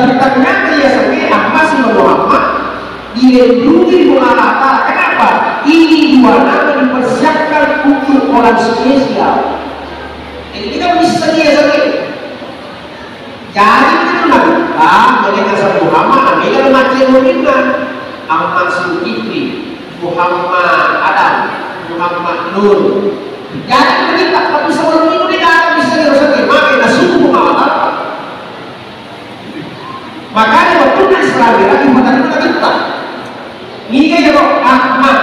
Tapi ternyata ya sebenarnya masih Muhammad dilindungi mengalahkan. Kenapa? Ini dua nama dipersiapkan untuk orang spesial. Ini kan bisa dia sendiri. Jadi itu nah, mereka sebut Muhammad, mereka mati Muhammad, Ahmad Zulkifli, Muhammad Adam, Muhammad Nur. Jadi kita tapi sebelum itu tidak bisa dirosaki, makanya suku Muhammad. Makanya waktu Islam lagi mengatakan kita. Ini kalau Ahmad,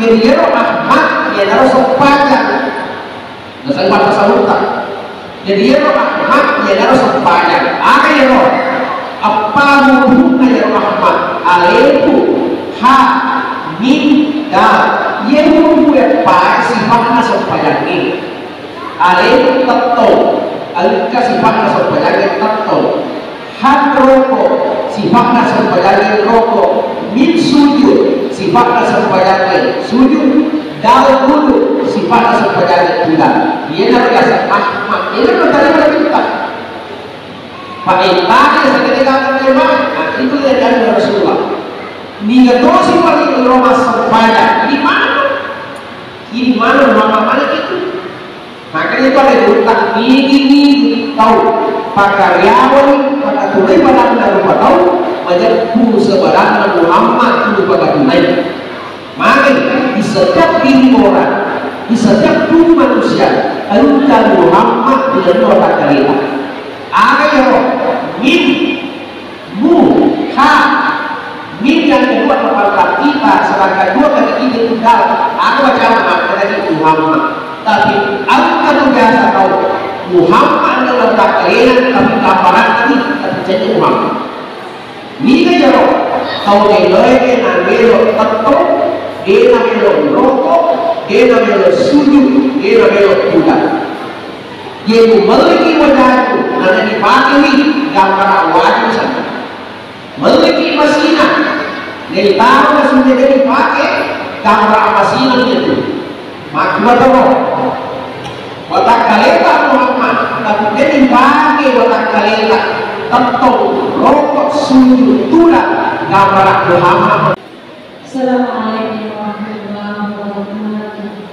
jadi kalau Ahmad dia harus sepanjang. Saya baca salutan. Jadi kalau Ahmad dia harus sepanjang. Apa ya lo? Apa hubungannya ya Ahmad? Alaiku, ha, min, dal. Dia hubungannya apa? Sifatnya sepanjang ini. Alaiku tato, alika sifatnya sepanjang tato. Hat rokok, sifatnya sepanjang rokok. Min sujud, sifatnya sepanjang sujud. Dal dulu, sifatnya sepanjang bulan. Dia namanya Ahmad. Ini berkali-kali kita. Pak Intanya seketika terima, nah itu yang dari Rasulullah. Nih terus ini Roma sepanjang. Di mana? Di mana mana itu? Makanya itu ada diutak ini tahu. Pak karyawan, pada tunai pada anda lupa tahu. Banyak guru sebarang Muhammad itu pada tunai. Makanya di setiap diri orang, di setiap tubuh manusia, alunkan Muhammad dengan otak kalian. Ada yang min, mu, ha, min yang kedua kepala kita, sedangkan dua kali tiga tinggal. Aku baca maknanya Muhammad. Tapi alunkan biasa tahu Muhammad adalah otak kalian, tapi kaparan tadi tapi jadi Muhammad. Ini aja loh. Tahu nilai nambah tetap. Dia namanya rokok, dia namanya sujud, dia namanya bulan. Dia memiliki wajah itu, nanti dipakai gambar wajah saja. Memiliki mesinnya, dari tahu mesinnya dia dipakai gambar mesinnya itu. Maka betul, watak kalenda Muhammad, tapi dia dipakai watak kalenda, tetap rokok, sujud, tulang, gambar Muhammad. Assalamualaikum warahmatullahi wabarakatuh.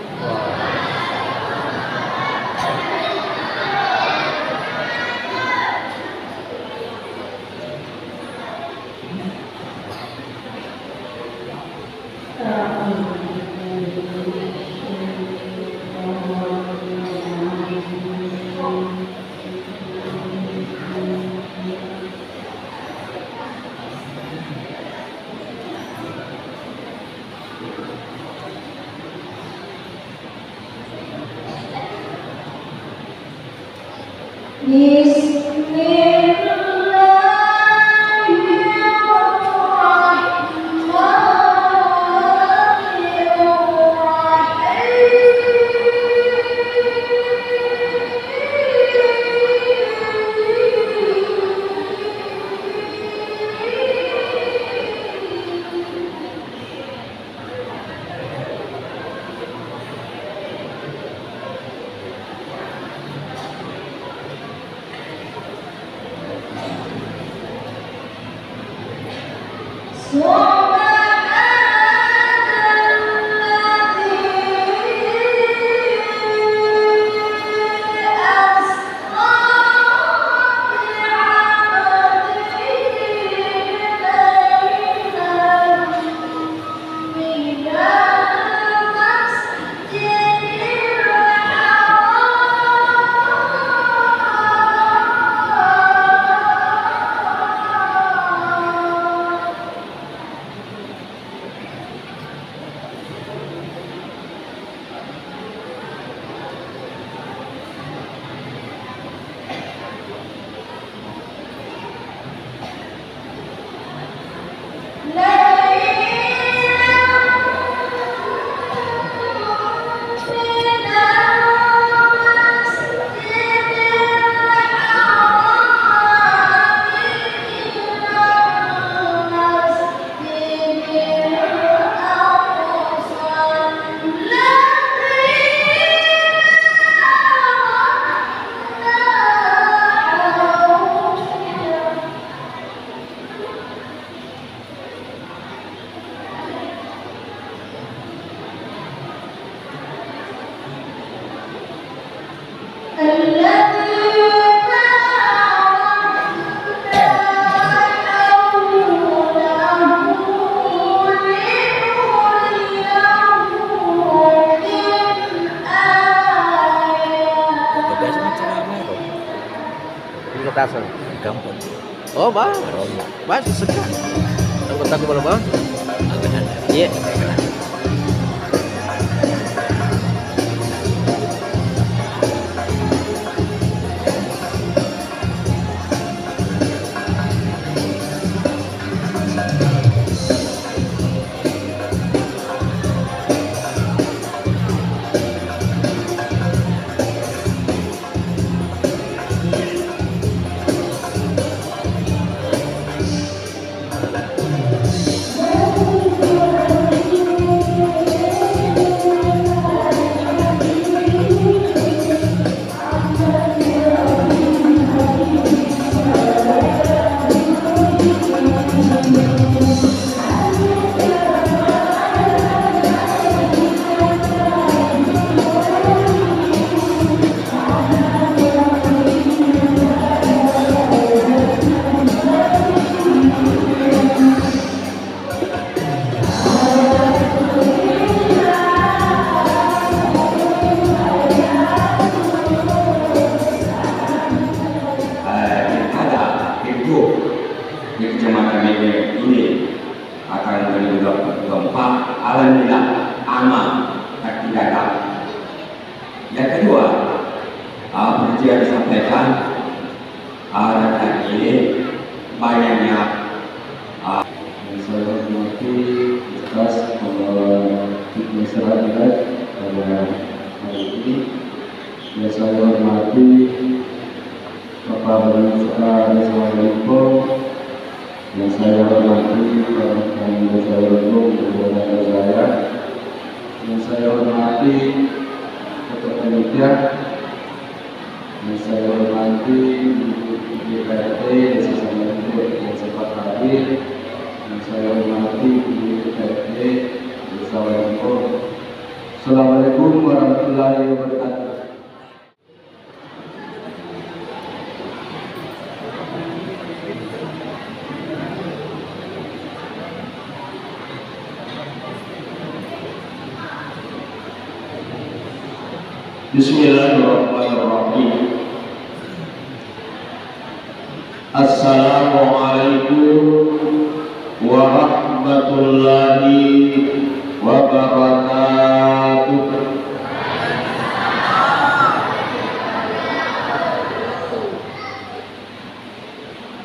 Tasan. Kampung. Oh, bah. Ronda. Bah, sesekali. Angkot aku boleh, Bang? Agak ada. Iya. Ada itu di kecamatan ini akan terjadi gempa alhamdulillah aman tak tidak. Yang kedua, seperti yang disampaikan dan ini banyaknya saya hormati atas masyarakat pada hari ini, dan saya hormati Bapak Assalamualaikum, dan saya hormati Bapak Assalamualaikum kepada saya, dan saya hormati Ketua Panitia, dan saya hormati DPRD sesama yang sempat hadir, dan saya hormati DPRD Assalamualaikum warahmatullahi wabarakatuh. Bismillahirrahmanirrahim. Assalamualaikum warahmatullahi wabarakatuh.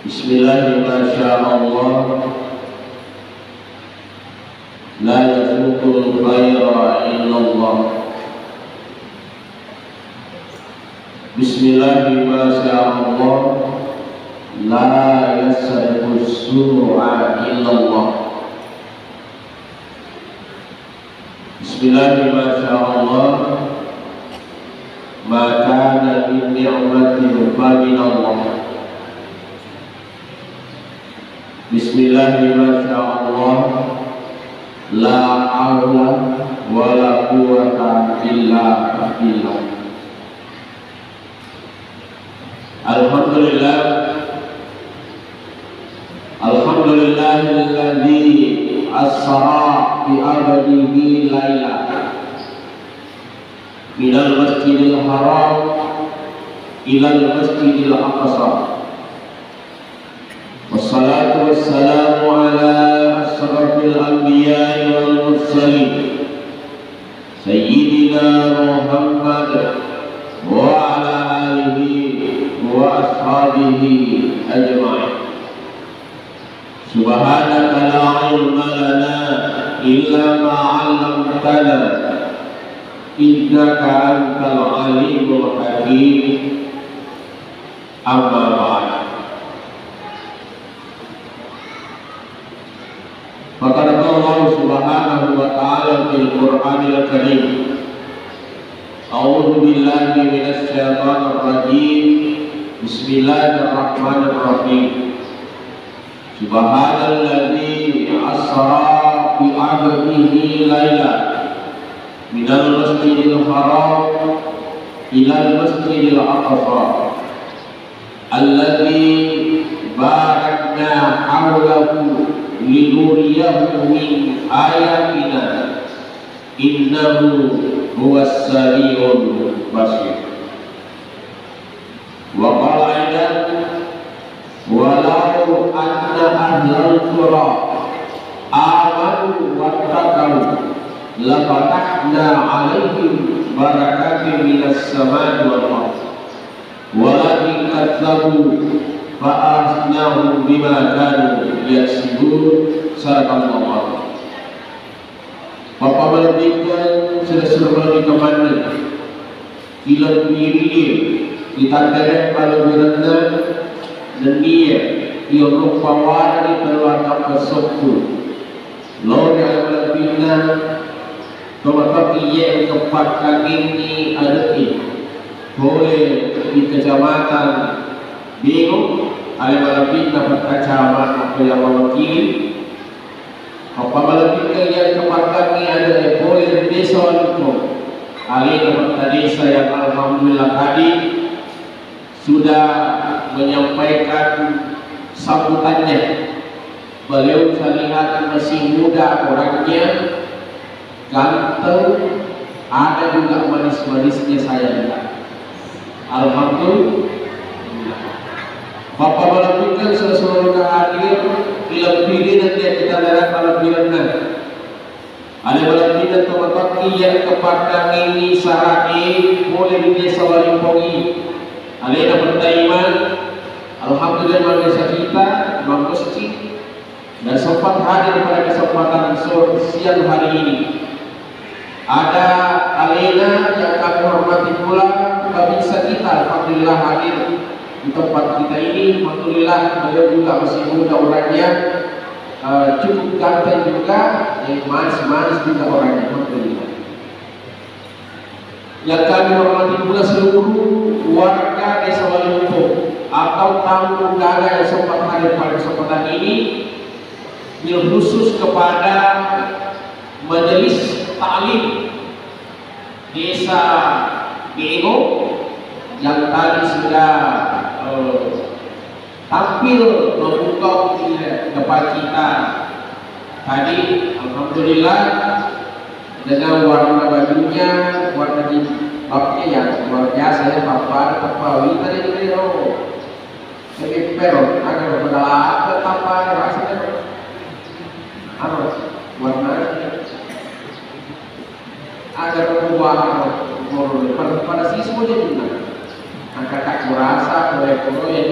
Bismillahirrahmanirrahim. La yasuqul khaira illallah. Bismillahirrahmanirrahim. La yasriqus su'a illallah. Bismillahirrahmanirrahim. Ma kana min ni'matin fa min Allah. Bismillahirrahmanirrahim. La haula wa la quwwata illa billah. Alhamdulillah, alhamdulillahilladzi asra bi abdihi laila minal masjidil haram ilal masjidil aqsa. Wassalatu wassalamu ala asrafil anbiya'i wal mursalin sayyidina Muhammad wa ala alihi wa ashabihi ajma'in. Subhanaka la ilma lana illa ma 'allamtana innaka antal alimul hakim. Amma ba'd. Faqad Allah subhanahu wa ta'ala fil Qur'anil Karim. A'udzu billahi minasy syaithanir rajim. Bismillahirrahmanirrahim. Subhanalladzi asra bi 'abdihi laila minal masjidil haram ilal masjidil aqsa alladzi barakna hawlahu linuriyahu min ayatina innahu huwas samiul basir. Wa qala aidan walau anna ahlal qura amanu wattaqau la fatahna 'alaihim barakatin minas samai wal ardh walakin kadzabu fa akhadnahum bima kanu yaksibun. Sadaqallahu. Bapak melebihkan sudah di kemana kilat diri kita derek kalau beranda dan dia rupa wadi keluarga kesokku lo yang melebihkan kepada ia tempat kaki ada boleh di kecamatan bingung ada melebihkan kecamatan apa yang mewakili apa melebihkan yang tempat kaki ada boleh di desa itu ahli kepada desa yang alhamdulillah tadi sudah menyampaikan sambutannya. Beliau saya lihat masih muda orangnya, ganteng, ada juga manis-manisnya saya lihat. Alhamdulillah. Bapak melebihkan seluruh hadir bila pilih nanti kita lihat kalau pilihnya. Ada melebihkan teman-teman yang kepada ini sahari boleh di desa Walimpongi. Ada yang bertaiman, alhamdulillah manusia kita, masjid dan sempat hadir pada kesempatan siang hari ini. Ada alena yang kami hormati pula, bisa kita alhamdulillah hadir di tempat kita ini. Alhamdulillah beliau juga masih muda orangnya, cukup ganteng juga, manis-manis juga orangnya. Alhamdulillah. Yang kami hormati pula seluruh warga desa Walimpo atau tamu undangan yang sempat hadir pada kesempatan ini, khusus kepada majelis taklim desa Bego yang tadi sudah tampil membuka depan kita tadi. Alhamdulillah dengan warna bajunya, warna bapaknya yang luar biasa ya, Bapak Papawi tadi itu lebih peron, agar berdalam apa rasanya apa warna agar berubah pada siswa juga angkat kurasa proyek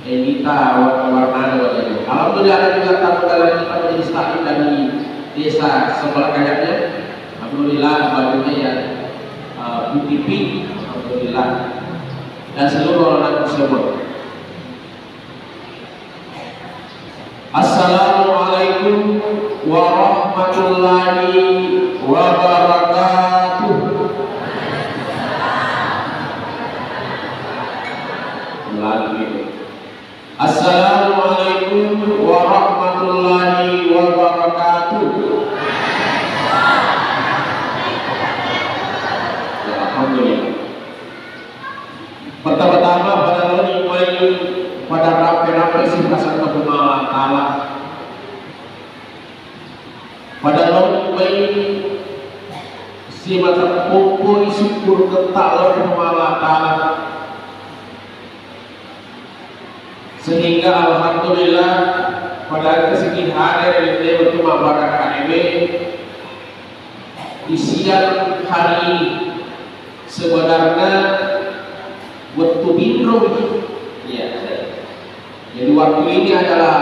yang kita warna wajahnya. Alhamdulillah ada juga tamu dalam kita menjadi staff dari desa sebelah kayaknya. Alhamdulillah bajunya yang putih, alhamdulillah, dan seluruh orang tersebut. Assalamualaikum warahmatullahi wabarakatuh. Assalamualaikum warahmatullahi wabarakatuh. Alhamdulillah. Pertama-tama pada hari ini pada rapi-rapi singkasan kebenaran Allah. Pada hari ini si mata kumpul syukur ketak kebenaran Allah. Sehingga alhamdulillah pada kesini hadir di bertemu barak KMB di siang hari ini. Sebenarnya waktu bintro ya. Jadi waktu ini adalah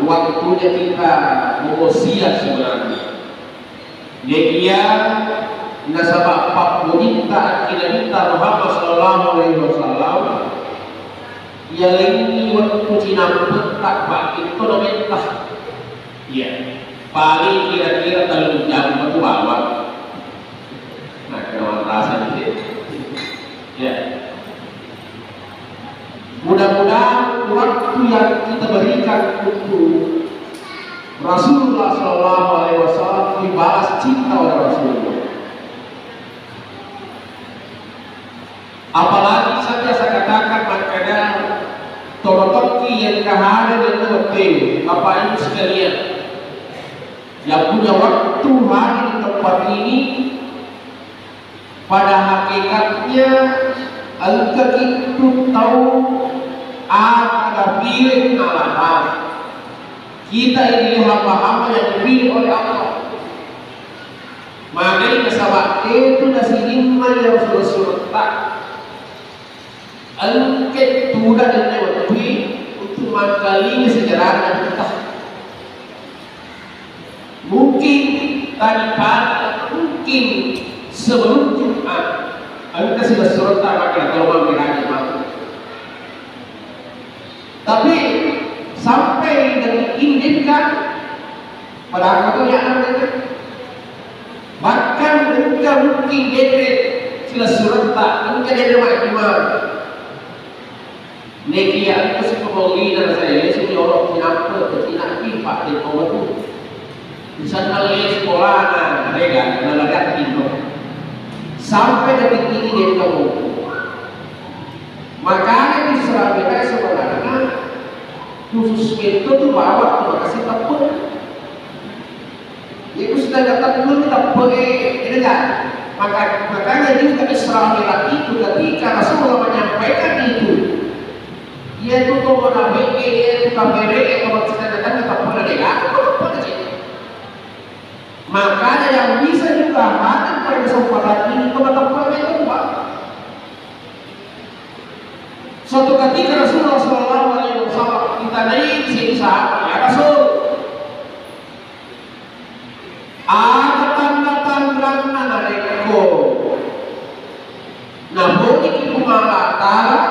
waktunya kita memosiat sebenarnya. Dia nasabah Pak Muninta kita minta Muhammad sallallahu alaihi wasallam ya ini waktu Cina petak bagi konomentah. Ya. Paling kira-kira dalam jam waktu bawah. Nah, kenapa rasa gitu? Ya. Mudah-mudahan waktu yang kita berikan untuk Rasulullah Sallallahu Alaihi Wasallam dibalas cinta oleh Rasulullah. Apalagi saya katakan makanya torotoki yang kehadiran dan terpil Bapak Ibu sekalian yang punya waktu hadir di tempat ini, pada hakikatnya engkau itu tahu ada pilih Allah. Kita ini hamba-hamba yang dipilih oleh Allah. Makanya sahabat itu nasi lima yang sudah tak angket tudah dan lewat untuk makalinya sejarah kita. Mungkin tadi pagi, mungkin sebelum Jumat, kita sudah serentak pakai kalau mengiranya mampu. Tapi sampai detik ini kan pada waktu yang ada, bahkan mereka mungkin dekret sudah serentak, mungkin ada macam-macam. Nekia itu sepuluh dan saya ini orang kenapa tidak pipa di bawah itu. Misalnya sekolah mereka nelayan itu sampai detik ini dia kamu. Makanya di Surabaya sebenarnya khusus itu tuh bawa terima kasih tepuk. Itu sudah kata dulu tepuk ini kan. Makanya juga di Surabaya itu ketika Rasulullah menyampaikan itu, dia itu tuh menampilkan dia itu kamera kalau kita datang tetap berdeka. Makanya yang bisa juga hadir pada kesempatan ini teman-teman itu Pak. Suatu ketika Rasulullah SAW kita naik sini sahabat ya Rasul. Ada tanda-tanda nareko. Nah, boleh kita mengatakan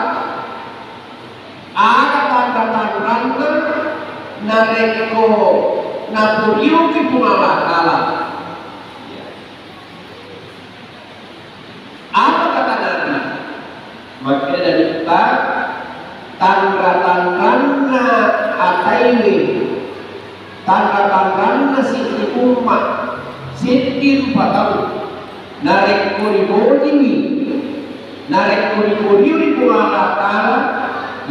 ada tanda-tanda nareko. Nah, beliau kita mengatakan apa kata Nabi? Maka dari kita tanda-tanda ataini, tanda-tanda siti umat, siti patau, narik kuri-kuri, narik kuri-kuri mengatakan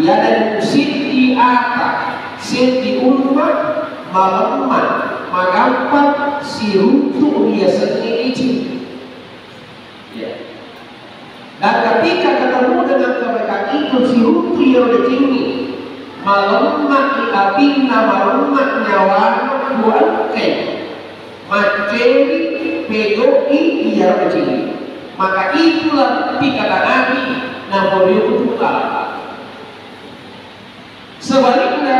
ya dan siti apa, siti umat malaman mengapa si runtuh dia sendiri ya. Dan ketika ketemu dengan mereka itu si runtuh yang udah tinggi malaman diabinna malaman nyawana buangkai maceri pegoi dia udah tinggi. Maka itulah ketika kata Nabi nah beliau itu kalah. Sebaliknya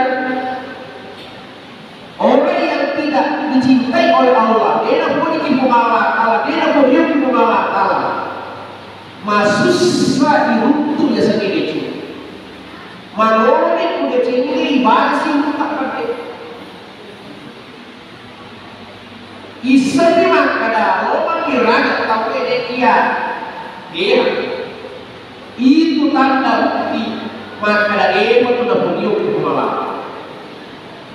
orang yang tidak dicintai oleh Allah, dia boleh dipengalah Allah, dia boleh dipengalah Allah. Masusah diruntuh ya sendiri itu. Malori udah cengli basi tak pakai. Isa memang kada orang kira tapi dia itu tanda bukti maka ada sudah beliau dipengalah.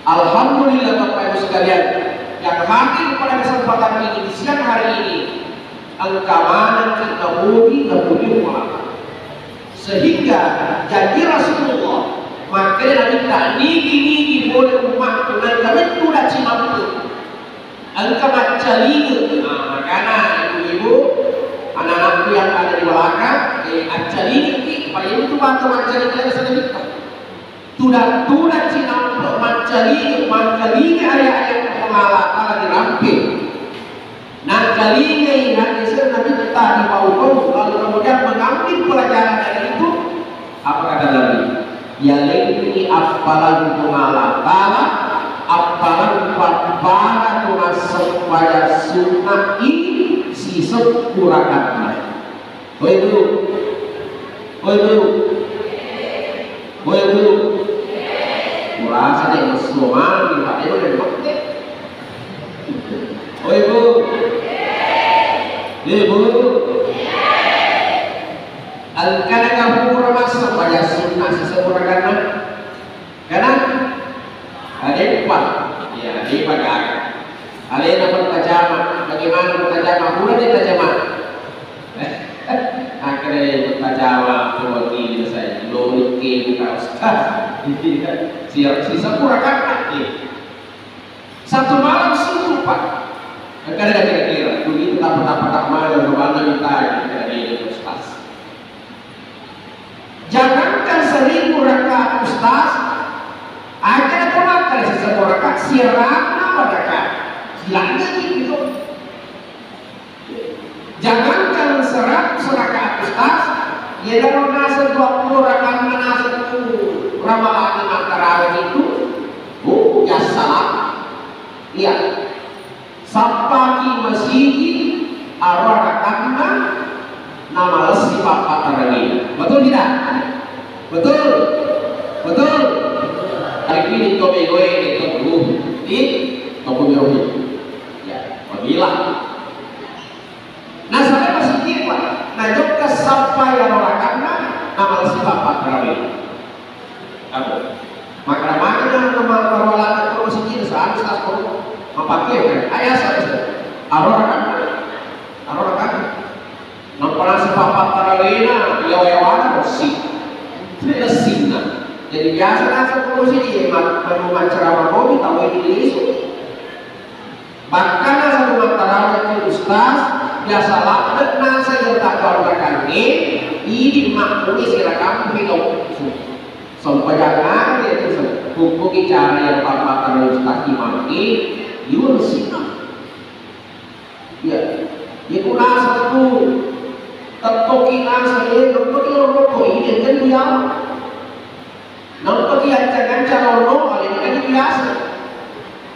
Alhamdulillah Bapak Ibu sekalian yang hadir pada kesempatan ini di siang hari ini angkamanan kita budi malam sehingga janji Rasulullah maka kita niki boleh umat dengan kami tidak cuma itu angka macali makanya ibu-ibu anak-anakku yang ada di belakang acali pada itu bantu macali kita sedikit tudah cina mancalinya ayat-ayat pengalah diramping nah kalinya ingat disini nanti kita dibawah lalu kemudian mengambil pelajaran dari itu apa kata Nabi ya lagi apalan pengalah apalan para tunas pada sunnah ini si sepurakan boleh dulu merasa dia bersuara di hati itu dari waktu. Oh ibu, ibu, al-kana kamu masuk pada sunnah seseorang karena ada empat, ya ada pakai, ada yang dapat tajamah, bagaimana bertajamah, bukan dia tajamah. Akhirnya bertajamah, berbagi saya, belum buka ustaz. Siap sisa kurang satu malam subuh Pak. Kadang kira-kira begitu tak malam kemana kita kira-kira ustaz. Jangankan 1000 rakaat Ustaz, akan termakan sesama rakaat sirah apa rakaat? Bilangnya gitu. Jangankan 100 rakaat Ustaz, ya dalam nasa 20 rakaat manasa itu ramalan Imam Tarawih itu, ya salah. Iya. Sapaki masjid arwah rakaatna nama lesi Bapak Tarawih. Betul tidak? Betul. Betul. Hari ini tobe gue di toko biru. Ya, bagilah. Nah, sampai masih kira, nah jika sampai yang orang karena nama si Bapak Tarawih. Apa? Maka nama perwalaan itu masih kira seharus sekolah memakai kan? Ayah saya, arwah kan? Nampak si Bapak Tarawih na, yawa bersih, tidak sina. Jadi biasa nasa kursi dia memang ceramah kopi tahu ini isu. Bahkan nasa rumah Tarawih itu Ustaz biasa lapet nasa yang tak keluarkan ini makmuni silakan hidup. Sampai jangan itu hukum cara yang Bapak Tarawih Ustaz imam ini diuruskan. Ya, itu nasa itu tertoki nasa ini tertoki rokok ini kan dia. Nampak yang jangan calon oleh ini biasa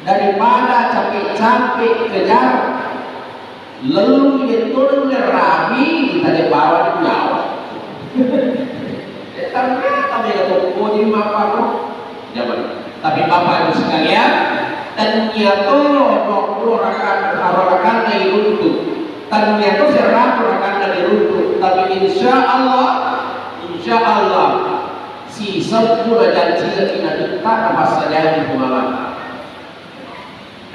daripada capek-capek kejar lalu itu rabi kita dibawa di Jawa. Ternyata mereka toko di Maparo, tapi Bapak Ibu sekalian, ternyata 20 rakaat dari runtuh, ternyata 100 rakaat dari runtuh, tapi insya Allah si sempurna janji kita apa saja di pengalaman.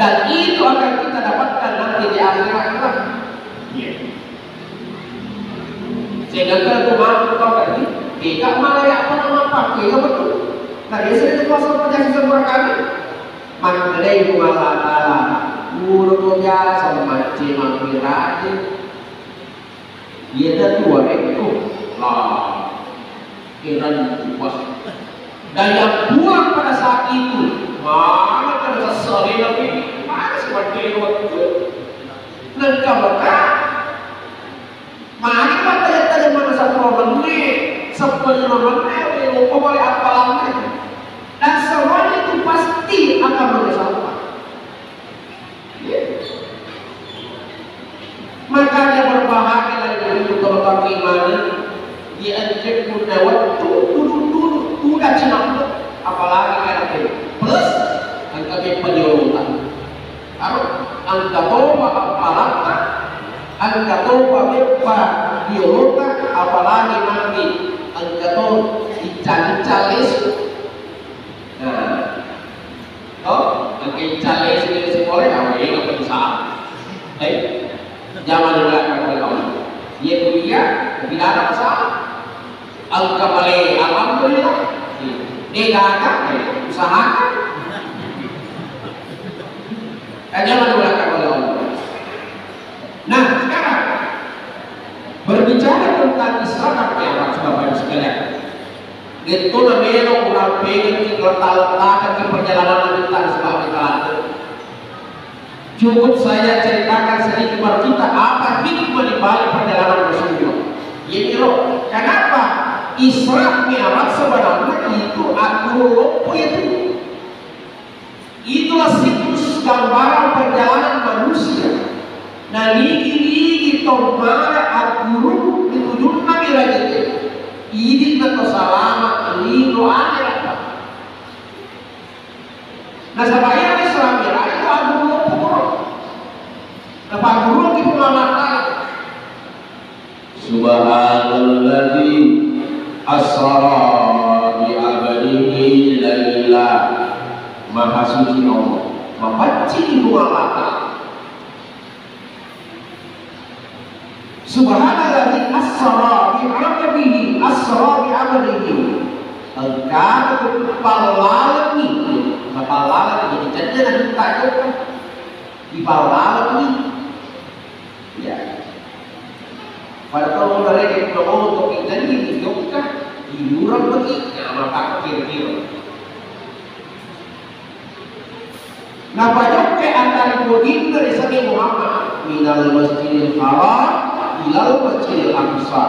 Dan itu akan kita dapatkan nanti di akhirat kelak. Sehingga kalau mampu kau tadi, kita malah apa nama pakai ya betul. Nah dia sering kuasa penjasi semua kami. Maka dari pengalaman guru biasa macam mampiraji. Dia dah tua itu lah. Kiran kuas. Dan yang buang pada saat itu mana kan sesali lagi mana seperti waktu nengkau mereka mana tanya mana satu menit 10 menit lupa boleh apa lama dan semuanya itu pasti akan menyesal. Makanya berbahagia dari itu kalau iman dianjek punya waktu dulu dah cina apalagi kayak itu plus angka penyurutan angka toba apalagi angka toba bepa diurutan apalagi nanti angka toba dicari-cari nah angka dicari sendiri sekolah apa ini nggak berusaha zaman dulu akan berlalu dia kuliah tidak ada masalah angka balik alhamdulillah dia gagal usahakan jangan dilakukan oleh Allah. Nah sekarang berbicara tentang Islam yang Bapak sekalian itu namanya orang pengen letak-letakkan ke perjalanan kita sebab kita cukup saya ceritakan sedikit kepada kita apa hikmah di balik perjalanan Rasulullah. Ini loh, kenapa Isra Mi'raj sebenarnya itu akropo itu. Itulah siklus gambaran perjalanan manusia. Nah, ligi tomara akuru ditujukan Mi'raj itu. Ini atau salama, ini doa apa? Nah, sebenarnya Isra Mi'raj itu akropo. Nah, akropo itu pengamatan. Subhanalladzi asra bi abadihi laila maha suci Allah membaca dua mata. Subhanalladzi asra bi abadihi engkau kepalanya jadi jadi tak di palanya ya. Pada kalau mereka untuk kita ini hidupkan iuran begini, maka kira-kira. Napa jokke antara begini dari Nabi Muhammad minal masjidil haram ilal masjidil aqsa.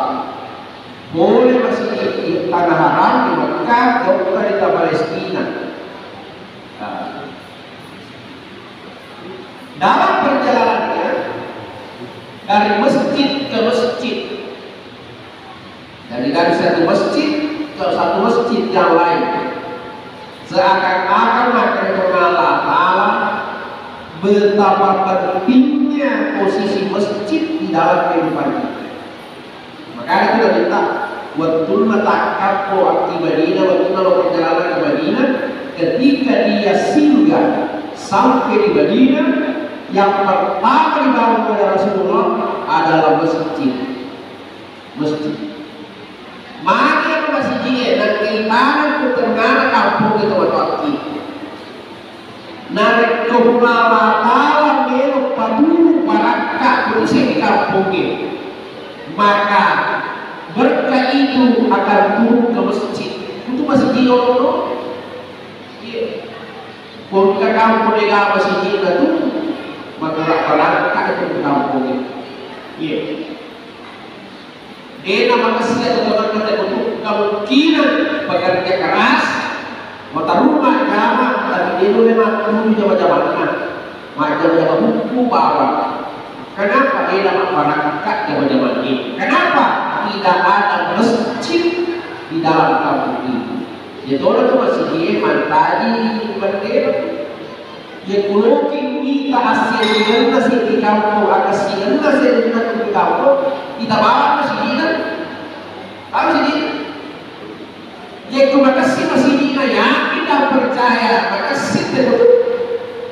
Boleh masih di tanah haram di Mekah, jokke di Palestina. Dalam perjalanannya dari masjid ke masjid, dari satu masjid ke satu masjid yang lain, seakan-akan mereka mengalah betapa pentingnya posisi masjid di dalam kehidupan kita. Maka kita minta waktu matakabbu di Madinah, waktu kalau perjalanan ke Madinah, ketika dia singgah sampai di Madinah, yang pertama dibangun oleh Rasulullah adalah masjid. Mana yang masjid dan keimanan ke tengah kampung itu waktu narik ke Mala belok padu baraka bersih di kampung itu, maka berkah itu akan turun ke masjid. Itu masjid orang pun ke kampung dia masjid itu, maka baraka itu di kampung itu. Dia nama kesih atau teman-teman untuk kemungkinan bekerja keras, mata rumah jamaah, tapi dia memang dulu jamaah-jamaah, macam-macam buku bawa. Kenapa dia nama barangkat jamaah ini? Kenapa tidak ada masjid di dalam kampung ini? Jadi orang itu masih dia mantadi berdiri. Dia kulokin kita hasil nasi di kampung, hasil nasi di kampung, kita bawa masih dia. Apa sih? Jadi makasih masih dia ya, kita percaya makasih betul.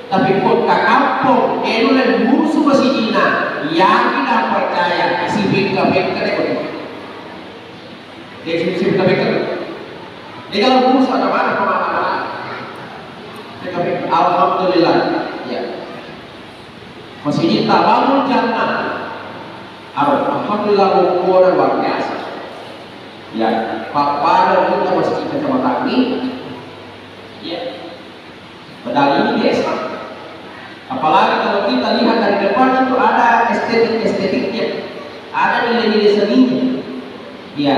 Tapi kok kampung, enulan musuh masih dia, ya kita percaya si bengka-bengka betul. Dia si bengka-bengka. Dia kalau musuh ada mana pemahaman? Alhamdulillah, ya. Masih kita bangun jannah. Alhamdulillah ukuran luar biasa. Ya, pada kita masih kecamatan ini, ya. Padahal ini biasa. Apalagi kalau kita lihat dari depan itu ada estetiknya, ada nilai-nilai seninya. Ya,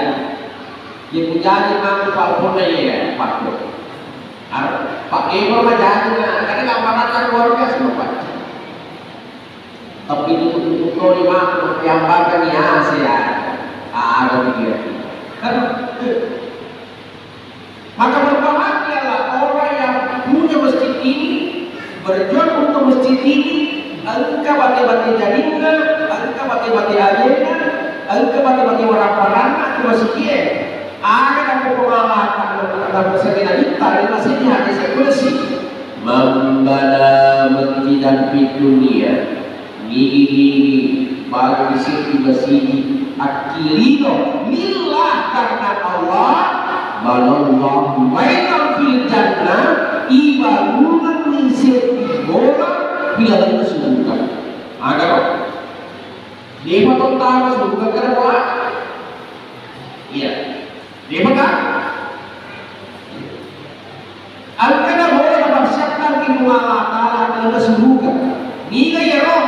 dia menjadi mampu palpona ya, Pak. Pak Ebor majanya, karena gambaran luar biasa Pak. Tapi itu kalau dimana yang bahkan di Asia ada dia. Maka berbahagialah orang yang punya masjid ini, berjuang untuk masjid ini, angka bati-bati jaringan, angka bati-bati arena, angka bati-bati warna-warna ke masjid. Ada pengalaman dalam sekitar kita di masjid hadis kursi. Membana masjidan di dunia, gigi bagi sisi masjid akilino lillah karena Allah manallahu bainal fil jannah ibalunan min sirri bola bila surga. Ada dia pertama surga karena bola. Iya. Dia betul. Al-Qadha boleh mempersiapkan Allah Ta'ala ke surga. Niga ya roh.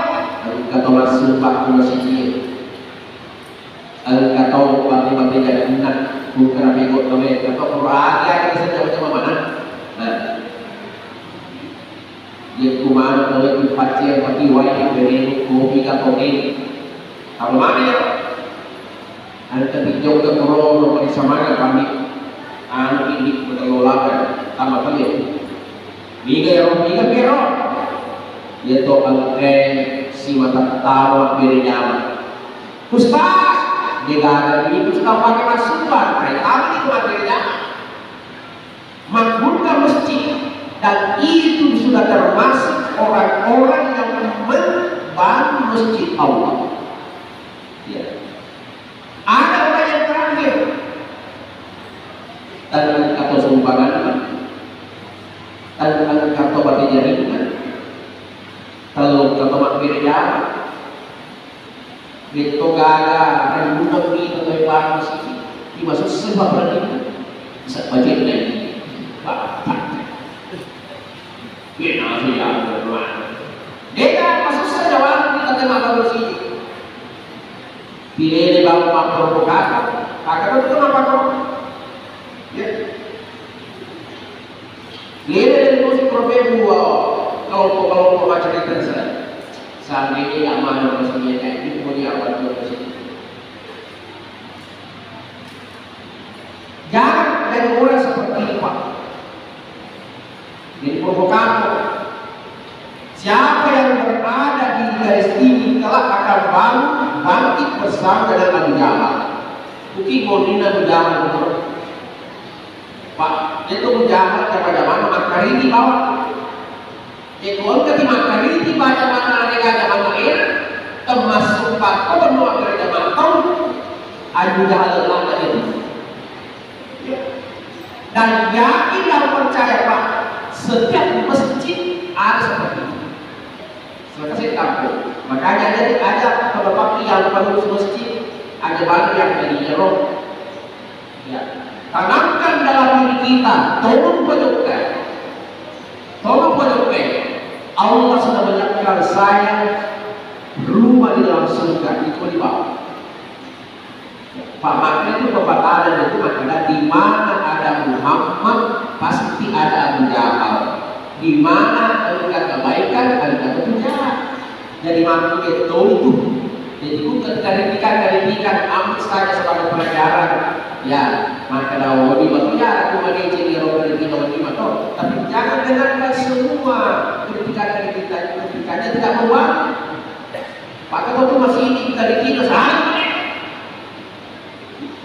Al-Qadha masuk waktu masjid. Al-Qadha bagi-bagi jannah. Bukan mengikut kami. Atau Quran ya kita saja macam mana. Nah, dia kumana kalau dibaca bagi wajib dari kopi atau ini. Apa mana ya? Ada hijau ke korong di samana kami anak ini berkelolakan sama kali niga ya roh niga pero dia to angke si mata tawa berjama Ustaz dia ada ini sudah pakai masukan kayak kami itu berjama membuka masjid dan itu sudah termasuk orang-orang yang membangun masjid Allah. Ya. Ada orang yang terakhir tangan atau sumbangan, tangan atau bati jaringan, kalau atau makmir jama, itu gagal dan bukan itu dari masjid, dimasuk sebab lagi sebagai ini bapak ini nasi yang berwarna dia masuk saja waktu kita teman bersih pilih di bawah provokator kakak itu kenapa kok ya lihat dari musik provokator kalau macam itu saja sampai dia aman maksudnya kayak ini kemudian awal juga sih jangan jadi orang seperti Pak jadi provokator siapa yang berada di garis ini kelak akan bangkit bersama dengan Abu Jahal mungkin Godina Abu Jahal Pak itu Abu Jahal zaman Makkari di bawah Ekor ketika kali ini baca mana negara mana era termasuk Pak Kono gereja Mantau Abu Jahal lama itu dan yakin dan percaya Pak setiap masjid ada seperti itu selesai kampung makanya ada beberapa yang pengurus masjid ada baru yang dari Jeruk ya tanamkan dalam diri kita tolong penyukai Allah sudah menyiapkan saya rumah di dalam surga itu di bawah. Pak makna itu pembatalan itu makna di mana ada Muhammad pasti ada Abu Jahal. Di mana ada kebaikan ada kebenaran. Jadi makna itu. Jadi ketika diberikan ambil saja sebagai pelajaran. Ya, maka dakwah di manusia aku mengenai roh dari kita tapi jangan dengarkan semua kritikan kritikannya tidak membuat. Pak Ketua masih ini kita dikira salah.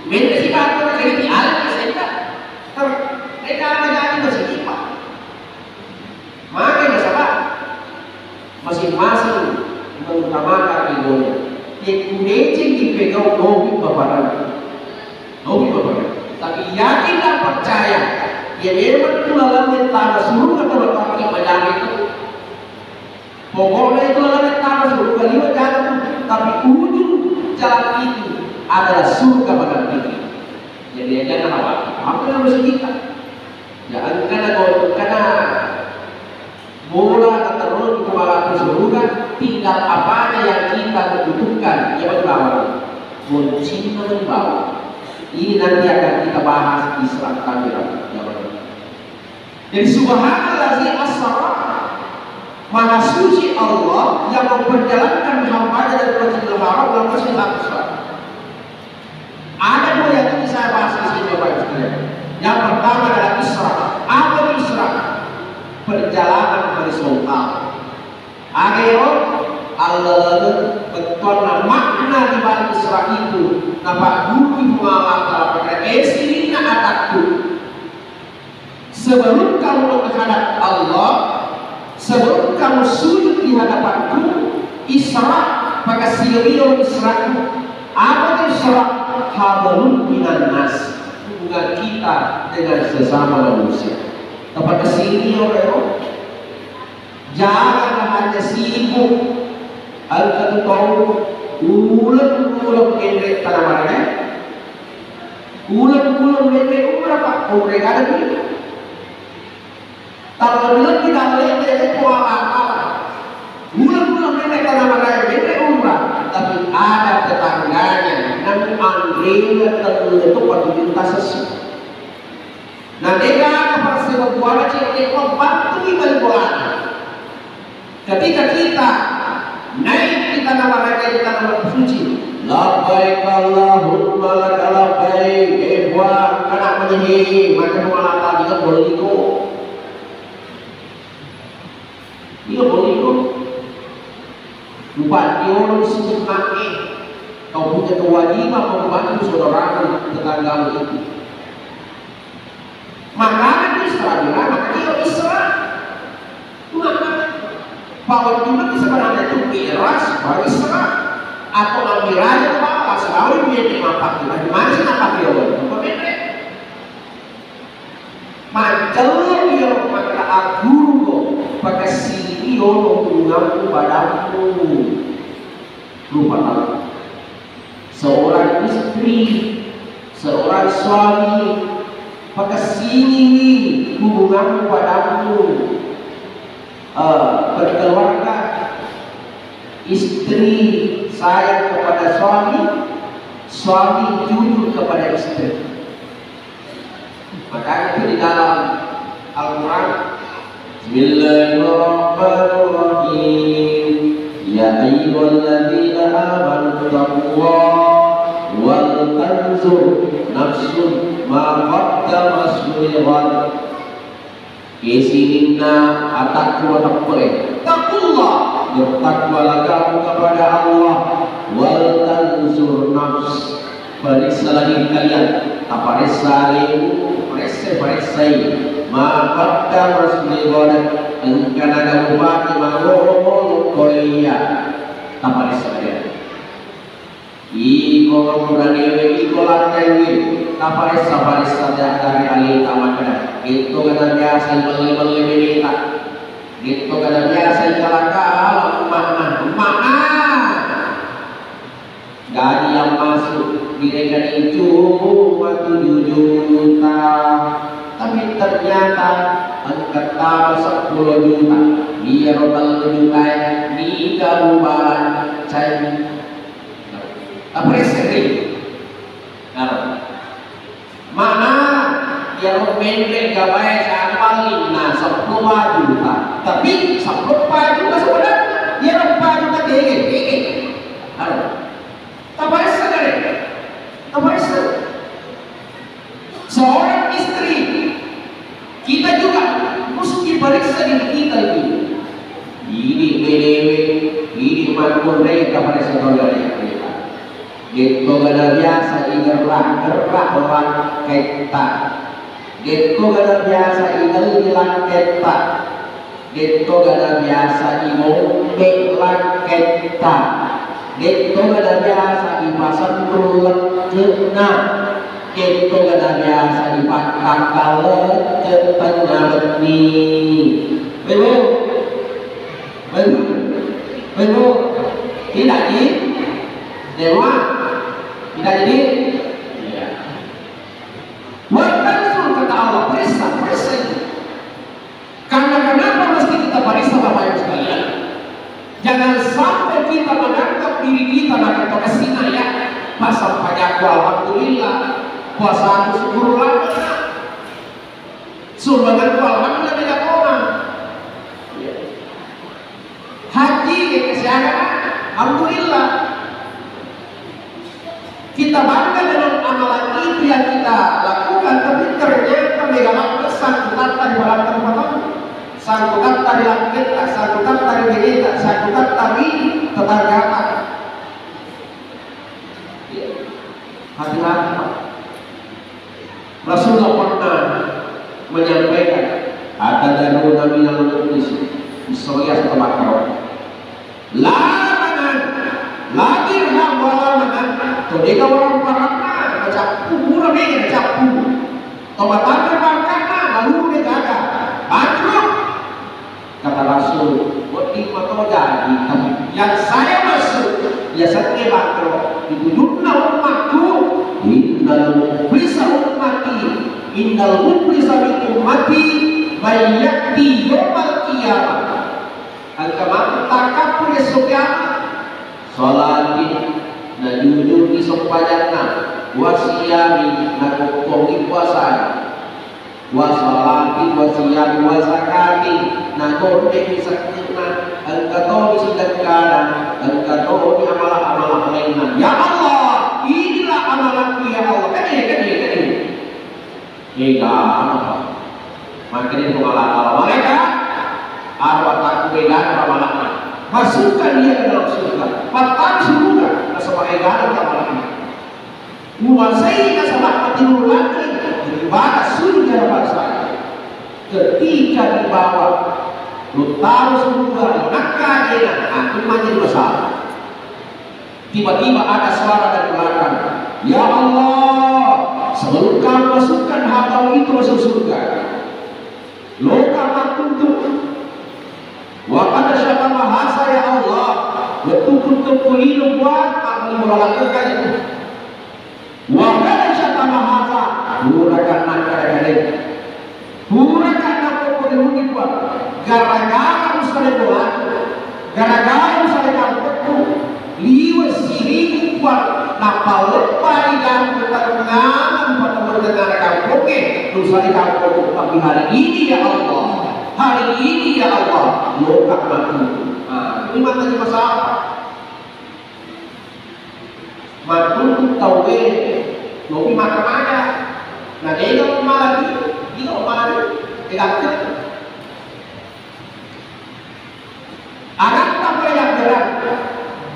Mereka sih kata jadi dialih saja. Mereka menjadi masih ipa. Maka masalah masing-masing mengutamakan egonya. Yang dipegang nobi babaran. Tapi yakin dan percaya ya memang itu dalam tanah surga kalau kaki macam itu pokoknya itu dalam tanah surga lima jalan tapi ujung jalan itu adalah surga pada diri jadi jangan apa yang harus kita jangan karena bola terus kepala surga tinggal apa yang kita butuhkan ya betul cinta di bawah. Ini nanti akan kita bahas di selat kamera. Jadi subhanallazi asra maha suci Allah yang memperjalankan hamba dari Masjidil Haram dan Masjidil Aqsa. Ada dua yang ini saya bahas di sini Bapak sekalian. Yang pertama adalah Isra. Apa Isra? Perjalanan horizontal. Akhirnya Allah betul makna di balik Isra itu. Nampak guru muamalah pada esirina atakku. Sebelum kamu menghadap Allah, sebelum kamu sujud di hadapanku, Isra maka siriyo Israku. Apa itu Isra? Hablum minan nas. Hubungan kita dengan sesama manusia. Dapat kesini orang. Jangan hanya sibuk. Al-Qadu ulang endek tanamannya ulang endek berapa? Mereka ada di kalau bilang tidak endek itu apa ulang endek tanamannya endek umrah tapi ada tetangganya namun Andrea terlalu itu pada sesu nah mereka apa sebuah buah cek membantu ibadah bola ketika kita naik kita nama raja kita nama suci labbaik Allahumma laka labbaik buat anak menjadi macam mana juga boleh itu boleh itu lupa dia orang disebut naknya kau punya kewajiban membantu saudara tetangga itu makanan Isra maka dia Isra makanan bahwa itu sebenarnya itu miras baru Isra atau ambilan itu apa selalu dia dimapak di mana sih nampak dia apa beda macam dia maka aku pakai sini orang mengaku padaku lupa seorang istri seorang suami maka sini hubungan padamu berkeluarga, istri sayang kepada suami, suami jujur kepada istri. Maka itu di dalam Al-Quran, Bismillahirrahmanirrahim, ya ayyuhalladzina amanu taqullaha wal tanzur nafsun ma qaddamat lighad. Kesinina atakwa takwa takullah, bertakwalah kamu kepada Allah. Wal tanzur nafs, periksalah diri kalian, periksa maka maslihat engkana kamu pakai mangoro koya taparisa dia iko murani iko lantai taparisa dia dari ali tamakana itu kada biasa beli minta itu kada biasa kalaka mana gaji yang masuk mereka itu 7 juta, tapi ternyata angkat tambah 10 juta. Dia total juta di kabupaten Cai. Apa sering? Mana dia memendek gabai paling 10 juta, tapi 10 juta sebenarnya dia 4 juta gege. Taparisa dari taparisa seorang istri kita juga mesti periksa diri kita ini bedewe ini makmur mereka pada saudara kita itu gada biasa gerak orang kita itu gada biasa hilang kita itu gada biasa ngombe kita itu gada biasa di pasar berulang kena, itu gada biasa di pangkal ke tengah beni. Betul, tidak di dewa, tidak jadi. Wakansul kata Allah, periksa itu. Karena kenapa mesti kita periksa Bapak Ibu sekalian? Jangan sampai kita menganggap diri kita makan kesina ya. Masa pajakku alhamdulillah, puasa aku syukurlah. Surbanganku alhamdulillah tidak orang. Haji kesehatan alhamdulillah. Kita bangga dengan amalan itu yang kita lakukan, tapi ternyata megamak sangkutan di belakang matamu. Sangkutan tadi langit, sangkutan tadi berita, sangkutan tadi tetangga. Hati-hati. Rasulullah pernah menyampaikan ada daruna minal mu'nis Isra Al-Baqarah. Lamanan, lagi lamanan. Ketika orang parana capu, murah begini capu. Tobatnya bangkana, lalu dia gagal. Bangkrut. Kata Rasul, waktu itu jadi yang saya masuk biasanya makro ditujukna umatku innal muflisa min ummati bayyati yawmal qiyamah angka takapur esok kiamat salatin na jujur di sempajanna wasiyami na kukongi puasa wasalati wasiyami wasakati na kordek sakitna angkatoni sedekah angkatoni amalan-amalan lainnya. Ya Allah, inilah amalanku ya Allah. Kan ini. Apa? Makin pengalaman mereka arwah takut beda amalannya. Masukkan dia ke dalam surga. Patah surga sebagai garam amalannya. Menguasai nasabah timur lagi ibadah surga bangsa. Ketika dibawa lu tahu surga, maka dia akan menjadi masalah. Tiba-tiba ada suara dari belakang, ya Allah, sebelum kamu masukkan hamba itu masuk surga, loka makuntuk, wakanda syaka mahasa ya Allah, betul-betul hidup buat akan melakukan itu. Wakanda syaka sekali doang. Gara-gara sekali kampungku, liwes sini kuat, napal lepai dan pertengahan pertengahan kampungnya, dosa di kampungku. Tapi hari ini ya Allah, hari ini ya Allah, lokak mati. Ini mata cuma siapa? Mantu tahu lobi makan aja. Nah dia nggak mau lagi, dia nggak mau lagi, tidak cek. Anak apa yang berat?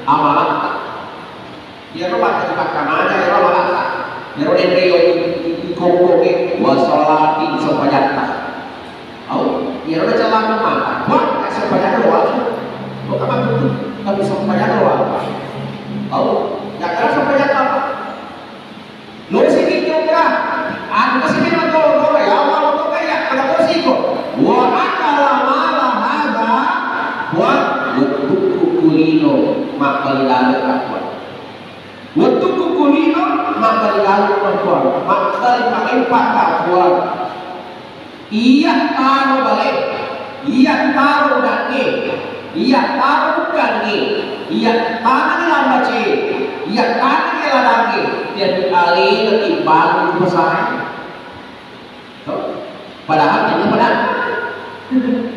Amalan. Dia tuh pakai makan aja, dia amalan. Dia udah rio di kongkoke, wasolatin sopayata. Oh, dia udah jalan makan. Wah, sopayata doang. Bukan apa tuh, tapi sopayata doang. Oh, yang keras sopayata apa? Lo sini juga, aku sini nonton, ya Allah tuh kayak ada posiko. Wah, akala malah ada, wah, untuk kukulino makalilalu kakuan. Untuk kukulino makalilalu kakuan, makalilalu kakuan. Iya taruh balik, iya taruh daging, iya taruh bukan nih, iya tangan lambace, iya tangan lagi. Dia alih ketimbang itu besar. Padahal itu benar.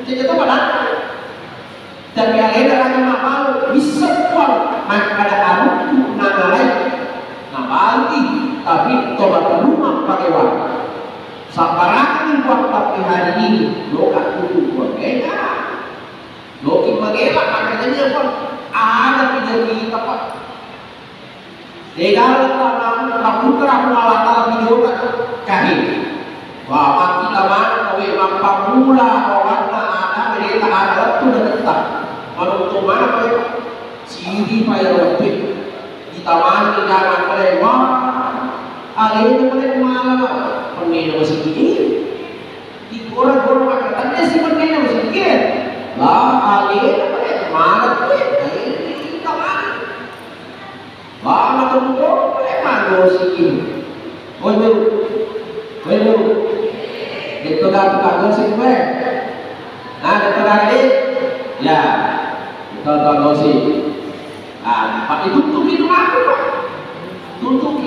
Itu benar. Tapi alih darahnya malu bisa kuat. Maka ada aruku nangalai, nabali. Tapi tobat rumah pakai wang. Sabarang buat tapi hari ini lo tak tutup beda. Lo kita gelak makanya pun ada video kita pak. Degal tanam putra mengalahkan video kahit. Wah mati laman kowe mampa mula orang ada mereka ada tu dah tetap. Kalau tu mana kowe siri payah waktu di taman di jalan kowe wah alih kowe malam pengen masih ini di korang makan tadi si pengen masih ini lah alih kowe malam kowe di taman. Lama tunggu, mana sih? Waduh, itu kan gosip gue. Nah, itu lagi, ya, itu gosip. Ah, pak itu tutup aku pak, tutup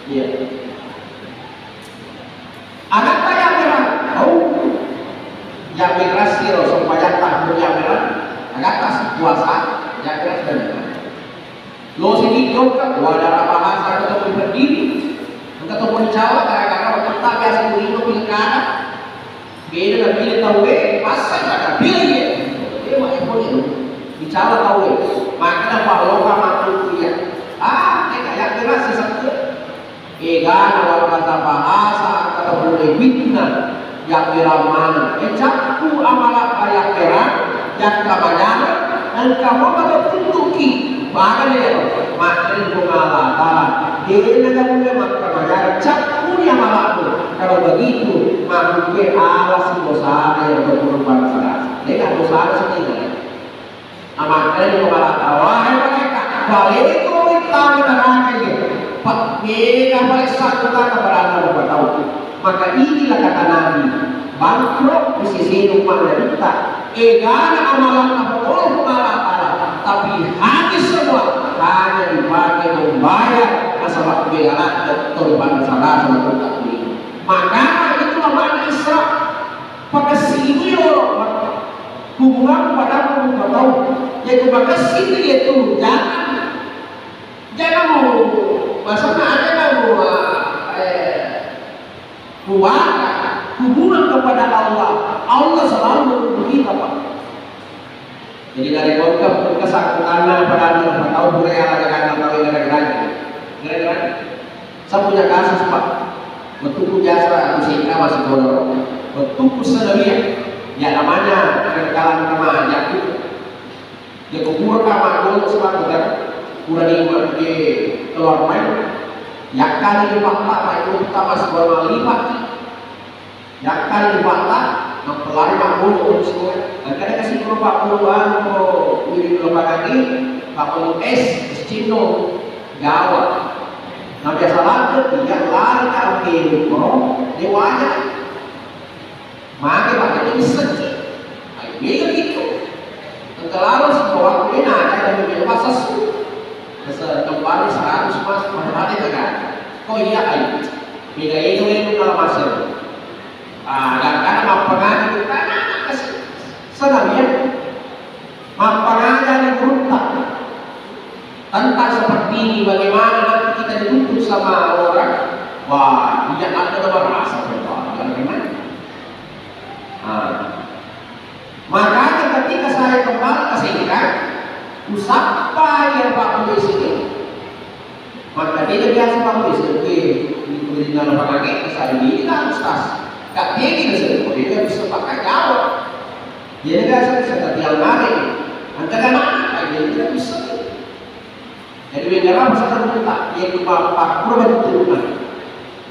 iya. Anak saya merah, yang migrasi supaya tahun yang merah, agak tas puasa, yang keras dan lo sini dokter, wadah bahasa ketemu berdiri, ketemu di Jawa, kadang-kadang kita biasa kulino pilkada, beda dan pilih tahu pasal ada pilih, dia mau itu di Jawa tahu makanya bahwa kamu kuliah, kayak keras sesuatu, nawar bahasa bahasa ketemu lebihnya, yang beramana, campur amalan kayak keras, yang kabangan, dan kamu pada tuntuki. Bahkan dia makin pengalaman dia tidak punya makna campur yang malah kalau begitu makhluk Allah si dosa yang berkorban salah dia kan dosa sendiri amatnya dia malah wahai mereka balik itu tahu neraka ini dia balik satu kata berada bertahu maka inilah kata Nabi bangkrut di sisi rumah kita egana amalan betul pengalaman tapi hati semua hanya dipakai membayar masalah kebenaran dan korban salah sama kita ini. Maka itulah makna Isra. Pakai sini hubungan kepada kita tahu. Yaitu pakai sini itu jangan mau masalah ada mau buat hubungan kepada Allah. Allah selalu menunggu kita pak. Jadi dari konsep kesakitan pada anak tahu budaya ada tahu gara-gara saya punya kasus pak bentuk jasa usia masih bodoh bentuk sedemikian ya namanya kekalahan sama jatuh dia kubur kamar dulu sebab udah di keluar main yang kali dipaksa itu kita masih baru lipat yang kali dipaksa mempelari makmul semua dan kadang kasih perlu 40-an mau milih lembaga lagi 40 S Cino Jawa nah biasa lanjut dia lari ke oke dewanya pakai ini sedih dia gitu ada yang masa kembali 100 mas pada kan. Kok iya ayo. Mega itu dalam masuk. Dan karena mampangan itu karena senangnya mampangan yang beruntak tentang seperti ini bagaimana nanti kita dituntut sama orang. Wah, tidak ada merasa bagaimana. Makanya ketika saya kembali ke sini kan, usapa yang Pak Polisi ini, maka dia biasa Pak Polisi di dalam pakai saya ini kan ustaz, gak tinggi di sini, dia bisa pakai jawab. Dia biasa bisa tertiang lari, antara mana dia tidak bisa. Jadi negara bisa terbuka, dia cuma Pak Purwantuna,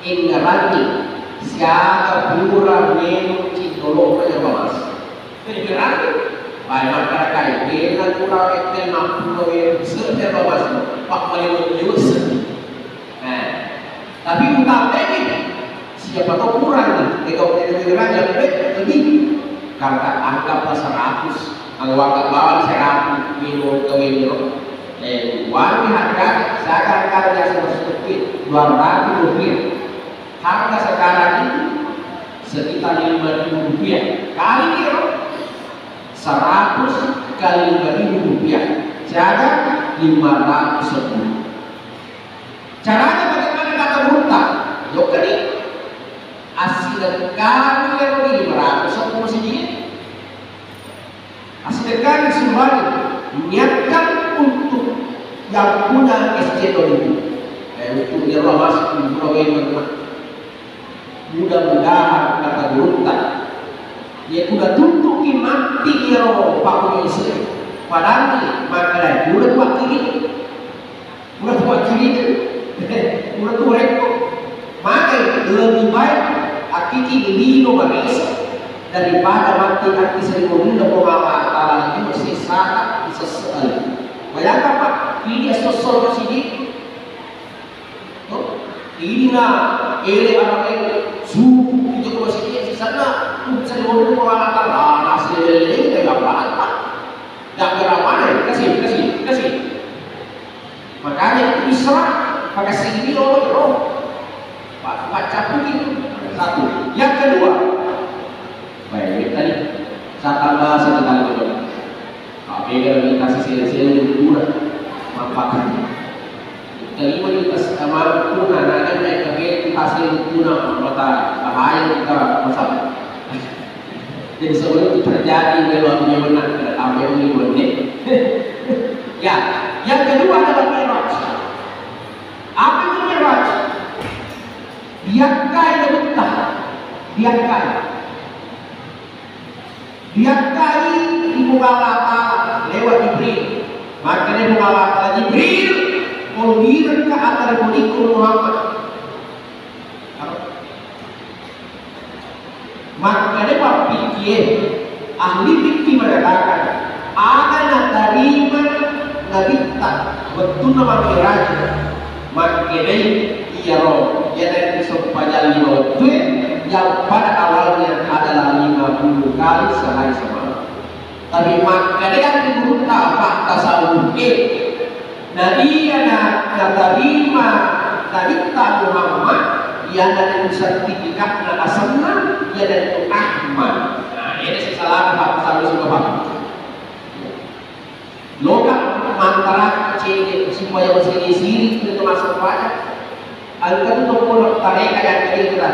Ingarani, siapa pura menu cintolo pada mas. Jadi berarti baik masyarakat ini dengan kurang ekstrem mampu yang sedang bawas Pak Wali Yus. Tapi utamanya siapa tahu kurang nih kalau negara yang lebih karena anggaplah 100 anggap bawah 100 milo ke milo wali harga sekarang harga seperti 200 rupiah harga sekarang itu sekitar 5.000 rupiah kali kilo 100 kali 5.000 rupiah jaga 510. Caranya bagaimana kata berutang? Yuk kali asli kali yang lebih 510 sedikit. Asli kali semuanya niatkan untuk yang punya SC itu, untuk nyewa masuk di program. Mudah-mudahan kata berutang dia sudah tutup mati ya Pak Polisi. Padahal maka udah tua kiri, udah tua kiri, udah tua rekor. Maka lebih baik akiki dilino barisa daripada mati arti seremoni dan pengalaman ini masih sangat sesekali. Bayangkan Pak, ini sosok masih ini lah, ele anak ele suku itu masih di sana. Seremoni pengalaman hasil ini tidak apa-apa. Tidak berapa kasih. Makanya Isra pakai sini baca begini satu. Yang kedua, baik tadi saya tambah satu kali dulu. Kami kalau kasih sini kurang manfaatnya. Kelima kita sama tuna, nanti mereka hasil tuna mata bahaya kita masalah. Jadi sebelum itu terjadi meluapnya menang apa yang ini. Ya, yang kedua adalah Mi'raj. Apa itu Mi'raj? Diangkai dan betah, diangkai di muka Allah Ta'ala lewat Jibril. Makanya muka Allah Ta'ala Jibril mengirim ke atas Nabi Muhammad. Makanya Pak Pikir ahli fikih mengatakan akan terima nabita betul nama Mi'raj. Makanya iya roh yang dari sepanjang 5 waktu yang pada awalnya adalah 50 kali sehari semalam. Tapi makanya yang dibuta Pak tasawuf nah iya terima nabita Muhammad yang dari sertifikat nada senang dia dari Ahmad. Nah ini salah Pak Sami suka Pak. Lokal antara CD supaya bersini itu masuk pajak. Angka itu pun tarik yang tadi kita.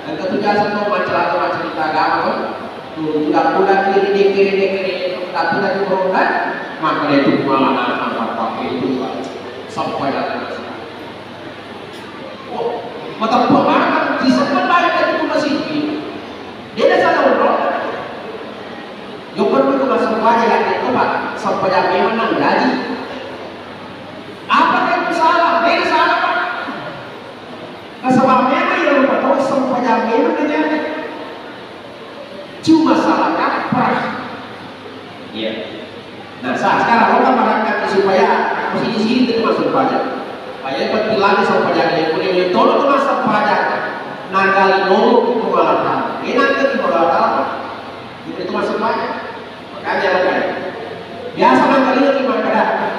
Angka itu jasa tuh macam cerita agama tuh sudah kiri tapi nanti berobat maka itu malah tanpa pakai itu sampai datang. Mata buah di sana banyak itu masih dia dah salah urut. Jauh itu masuk wajah yang itu Pak sampai yang memang gaji. Apa yang itu salah? Dia salah Pak. Sebab memang yang lupa tahu sampai yang memang gaji. Cuma salah kaprah. Iya. Nah sekarang orang masyarakat supaya mesti di sini itu masuk wajah. Ayat berbilang sama pajak yang boleh tolong masa pajak nagali nol itu malah enak ke malah itu masuk pajak makanya biasa nagali lagi makanya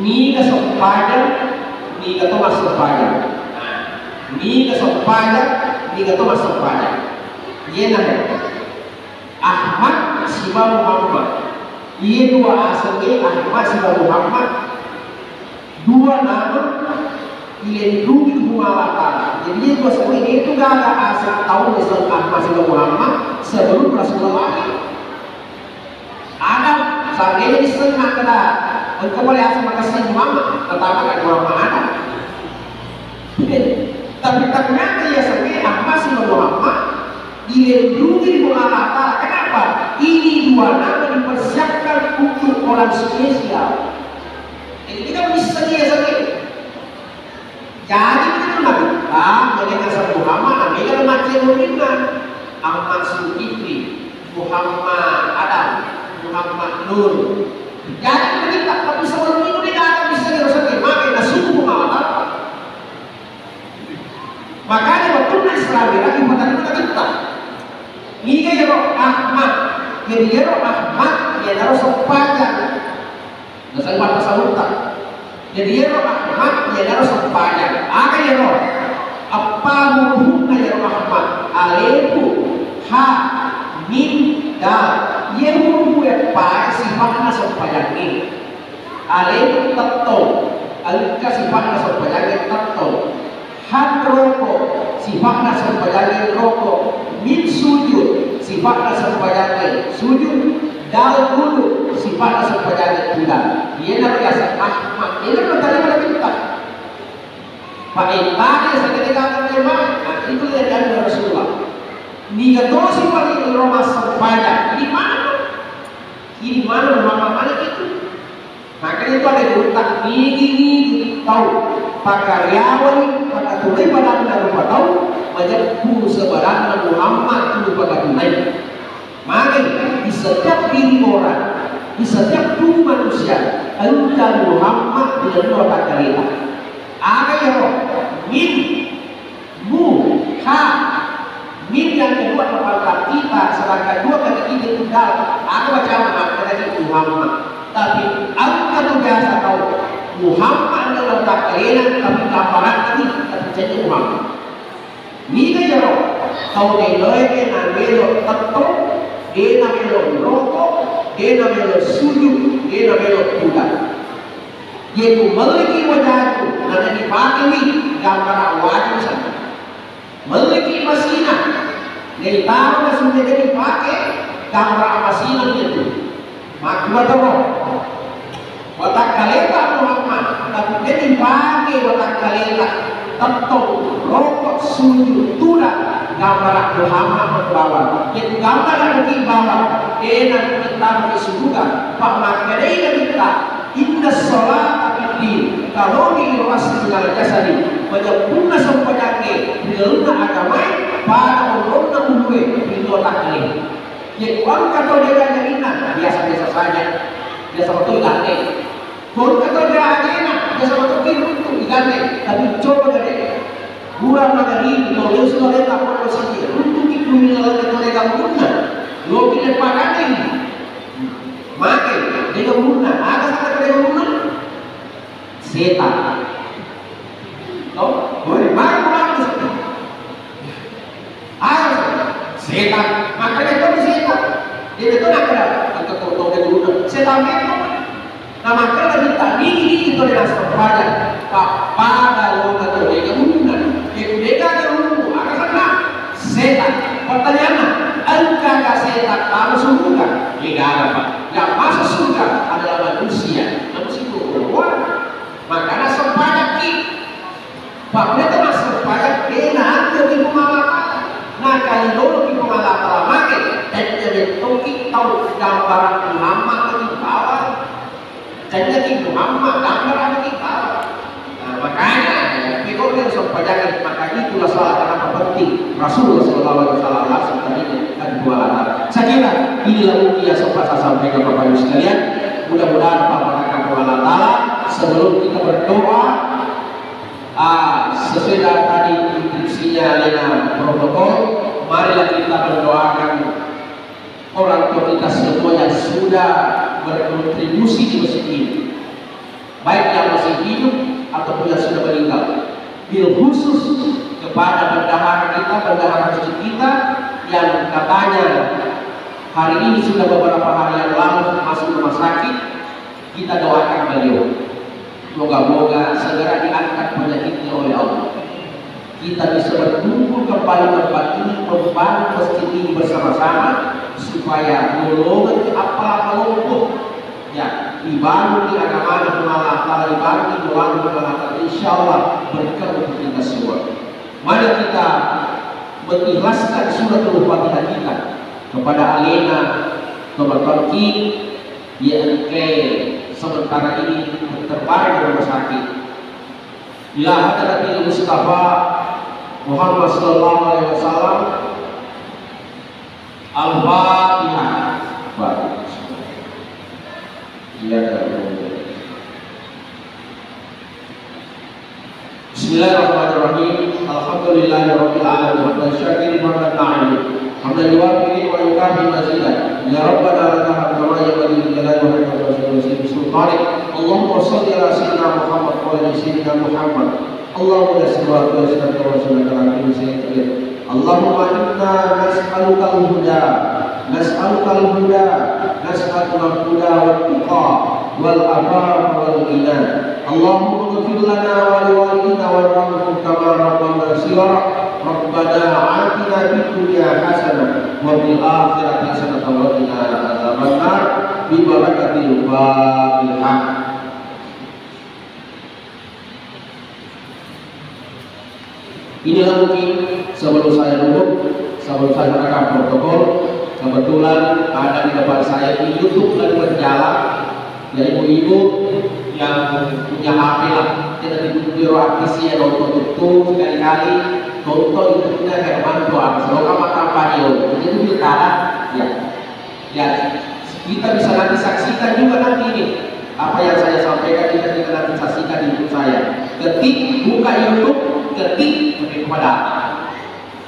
ni ka sempadan, ni ka Thomas sempadan. Ni ka sempadan, ni ka Thomas sempadan. Ia nama Ahmad Siba Muhammad. Ia dua asalnya Ahmad Siba Muhammad. Dua nama dilindungi Allah. Jadi dia dua asalnya itu gak ada asal tahu Islam Ahmad Siba Muhammad sebelum Rasulullah. Adam seandainya disenang kena engkau boleh asal makasih Muhammad, tetapi kan Muhammad Adam. Tapi ternyata ya sebenarnya Ahmad Siba Muhammad dilindungi oleh Allah Ta'ala. Kenapa? Ini dua nama dipersiapkan untuk orang spesial. Jadi kita bisa saja. Jadi itu nabi. Mereka sebut Muhammad, mereka macam Muhammad, Ahmad Zulkifli, Muhammad Adam, Muhammad Nur. Jadi kita tapi sebelum itu tidak akan bisa dirusakkan. Makanya suku Muhammad. Makanya waktu Islam lagi pertanyaan kita. Ini ya Ahmad, jadi ya Ahmad ya harus sepanjang. Dasar bahasa Saluta. Jadi ya Ahmad ya harus sepanjang. Apa ya apa hurufnya ya Ahmad? Alif, ha, mim, dal. Ya huruf ya Pak sifatnya sepanjang ini. Alif tetto, alif sifatnya sepanjang tetto. Han rokok sifatnya sepanjang rokok. Min sujud sifatnya sepanjang sujud. Dal dulu sifatnya sepanjang bulan. Dia namanya Ahmad. Ini kan tadi pada kita. Pak Intani seketika akan memang. Nah itu yang dari Rasulullah. Ni kedua sifat ini Roma sepanjang. Di mana? Di mana mana itu? Makanya itu ada diutak ini tahu. Pak karyawan, Pak tulai pada anda lupa tahu. Macam guru sebarang Muhammad itu pada tunai. Maka di setiap diri orang, di setiap tubuh manusia, engkau Muhammad dengan dua kata. Ada yang min, mu, ha, min yang kedua kepala kita, sedangkan dua kata kita itu dalam. Ada macam kata itu Muhammad. Tapi engkau tu biasa tahu Muhammad dalam kata tapi kaparan tadi tapi jadi Muhammad. Ni kan jero kau neloi ke namelo tetap dia namelo rokok dia namelo sujud dia namelo tugas yaitu memiliki wajah itu dan dipakai gambar wajah sana memiliki mesinah dari tahu sudah dipakai gambar mesinah itu makna terus watak kaleta Muhammad tapi dia dipakai watak kaleta tetap rokok sujud tudak gambar Muhammad membawa yaitu gambar yang dibawa enak kita di surga pak makanya kita inna sholat abdi kalau diiwasi dengan jasadi menyempurna sempajake diluna agama pada umurna umwe di otak ini yaitu orang kata dia inna biasa-biasa saja biasa betul ganti orang kata dia enak biasa betul untuk diganti tapi coba dari kurang magari kalau sudah letak pada sini untuk ikut kita guna lo pilih pakai ini makai dia guna ada sangat dia guna setan oh boleh makai ayo setan makanya itu setan dia itu nak ada atau kalau dia guna setan itu nah makanya kita ini itu adalah sempadan pada lo atau dia guna beda dengan akan sana setan. Pertanyaannya, engkau setan kamu surga? Tidak ada pak. Yang masuk surga adalah manusia. Manusia itu keluar. Makanya sempadan kita. Pak mereka masuk sempadan. Enak jadi pengalaman. Nah kali dulu di pengalaman makin dan jadi toki tahu gambaran Muhammad di bawah. Jadi Muhammad gambaran di bawah. Nah makanya kalau yang sempadan maka itulah salah kenapa penting Rasulullah SAW sebenarnya ada dua latar. Saya kira inilah mungkin yang sempat saya sampaikan Bapak Ibu sekalian. Mudah-mudahan Bapak Allah Taala sebelum kita berdoa sesuai dengan tadi instruksinya dengan protokol, marilah kita berdoakan orang tua kita semua yang sudah berkontribusi di masjid ini. baik yang masih hidup ataupun yang sudah meninggal. Bil khusus kepada bendahara kita, bendahara masjid kita yang katanya hari ini sudah beberapa hari yang lalu masuk rumah sakit. Kita doakan beliau, moga-moga segera diangkat penyakitnya oleh Allah. Kita bisa berkumpul kembali tempat ini, membangun masjid ini bersama-sama supaya golongan apa lumpuh ya dibangun di agama Allah Taala, dibangun di doa Allah Taala, insya Allah berkah untuk kita semua. Mari kita mengikhlaskan suratul Fatihah kita kepada Alena, teman-teman yang sementara ini terbaring di rumah sakit. Ila hadratil Mustafa Muhammad sallallahu alaihi wasallam. Al-Fatihah. Bismillahirrahmanirrahim. Alhamdulillahirabbil alamin wa syakirin wa na'im. Hamdan yuwafi wa yukafi mazidah. Ya Rabbana lakal hamdu kama yanbaghi li jalali wajhika wa li sultanik. Allahumma shalli ala sayyidina Muhammad wa ala sayyidina Muhammad. Allahumma yassir wa yassir wa sallallahu alaihi wasallam. Allahumma inna nas'aluka al-huda, nas'aluka al-huda, nas'aluka al-huda wal tuqa wal afafa wal ghina. Allahumma ighfir lana wa li walidina warhamhum kama rabbana shighara. Rabbana atina fid dunya hasanah wa fil akhirati hasanah wa qina adzabannar bi barakatil Fatihah. Inilah mungkin sebelum saya duduk, sebelum saya rekam protokol, kebetulan ada di depan saya di YouTube lagi berjalan, ya ibu-ibu yang punya HP lah, kita di biro artisnya nonton itu sekali-kali nonton YouTube-nya Herman doang, semoga mata video itu pilkada, ya kita bisa nanti saksikan juga nanti ini apa yang saya sampaikan, kita nanti saksikan di YouTube saya. Ketik buka YouTube, ketik kepada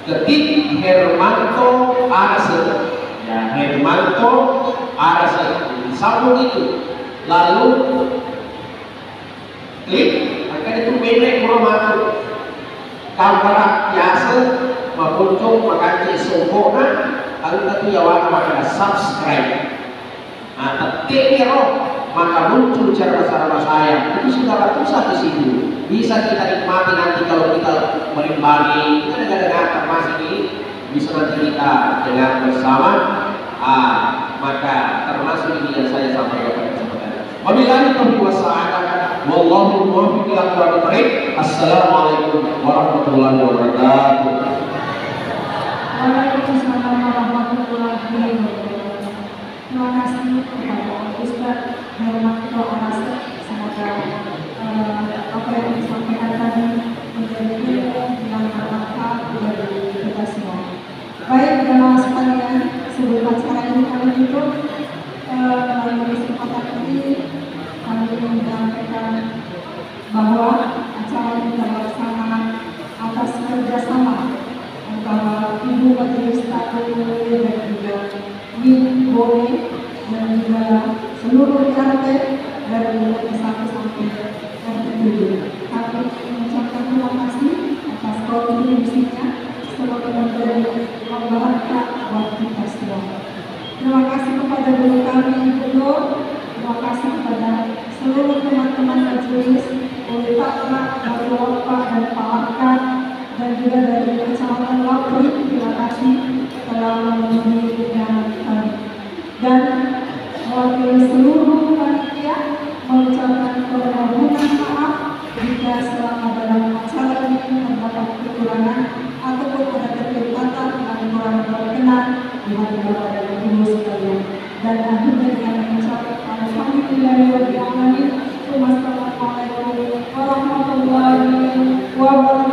ketik Hermanto Arase, ya Hermanto Arase, sambung itu, lalu klik, akan itu pendek masuk kamera biasa makuncung makanya sempurna, lalu itu ya warna subscribe. Nah, ketik maka muncul cara saya itu sudah ratusan di sini, bisa kita nikmati nanti kalau kita merimbangi, kita dengar masih ini bisa nanti kita dengar bersama. Maka termasuk ini yang saya sampaikan pada kesempatan. Wabillahi taufiq wassalam. Wallahu muwaffiq ila aqwamit thoriq. Assalamualaikum warahmatullahi wabarakatuh. Waalaikumsalam warahmatullahi wabarakatuh. Terima kasih kepada Ustaz Hermanto Arase. Semoga apa yang disampaikan tadi menjadi ilmu yang bermanfaat bagi kita semua. Baik, jemaah sekalian, sebelum acara ini kami tutup, melalui kesempatan ini kami ingin menyampaikan bahwa acara ini terlaksana atas kerjasama antara Ibu Majelis Taklim dan juga Min Bone dan juga seluruh RT dari RT 1 sampai RT 7. Kami mengucapkan terima kasih atas kontribusinya, semoga menjadi pemberkah buat kita semua. Terima kasih kepada guru kami Gubernur, terima kasih kepada seluruh teman-teman majelis, Uli Takra, dari Wafa dan Pak Arkan, dan juga dari Kecamatan Lapri. Terima kasih telah memenuhi undangan kami. Dan mewakili seluruh panitia mengucapkan permohonan maaf jika selama dalam acara ini terdapat kekurangan ataupun ada keterlibatan yang kurang berkenan di hati Bapak dan Ibu sekalian. Dan akhirnya dengan mengucapkan alhamdulillah wa bihamdihi. Wassalamualaikum warahmatullahi wabarakatuh.